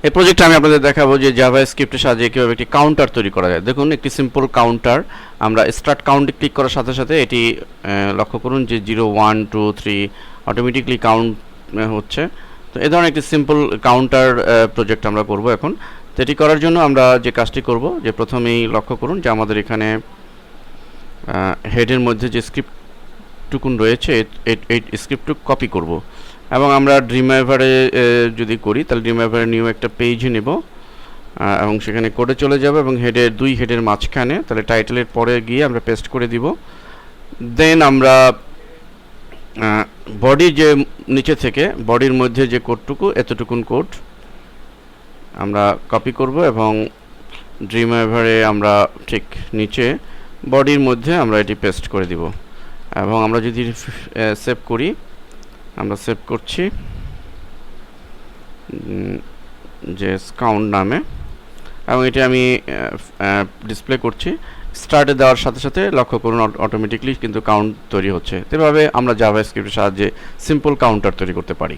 এই প্রজেক্টে আমি আপনাদের দেখাবো যে জাভা স্ক্রিপ্টের সাহায্যে কীভাবে একটি কাউন্টার তৈরি করা যায়। দেখুন, একটি সিম্পল কাউন্টার, আমরা স্টার্ট কাউন্টে ক্লিক করার সাথে সাথে এটি লক্ষ্য করুন যে 0 1 2 3 অটোমেটিকলি কাউন্ট হচ্ছে। তো এই ধরনের একটি সিম্পল কাউন্টার প্রজেক্ট আমরা করব এখন। তো এটি করার জন্য আমরা যে কাজটি করব, যে প্রথমেই লক্ষ্য করুন যে আমাদের এখানে হেডের মধ্যে যে স্ক্রিপ্টটুকুন রয়েছে এই স্ক্রিপ্টটুকু কপি করব এবং আমরা ড্রিমওয়েভারে যদি করি তাহলে ড্রিমওয়েভারে নিউ একটা পেজ নেব এবং সেখানে কোডে চলে যাব এবং দুই হেডের মাঝখানে তাহলে টাইটেলের পরে গিয়ে আমরা পেস্ট করে দিব। দেন আমরা বডি যে নিচে থেকে বডির মধ্যে যে কোডটুকু এতটুকুন কোড আমরা কপি করব এবং ড্রিমওয়েভারে আমরা ঠিক নিচে বডির মধ্যে আমরা এটি পেস্ট করে দিব এবং আমরা যদি সেভ করি, আমরা সেভ করছি যে কাউন্ট নামে এবং এটা আমি ডিসপ্লে করছি। স্টার্টে দেওয়ার সাথে সাথে লক্ষ্য করুন অটোমেটিকলি কিন্তু কাউন্ট তৈরি হচ্ছে। এভাবে আমরা জাভা স্ক্রিপ্টের সাহায্যে সিম্পল কাউন্টার তৈরি করতে পারি।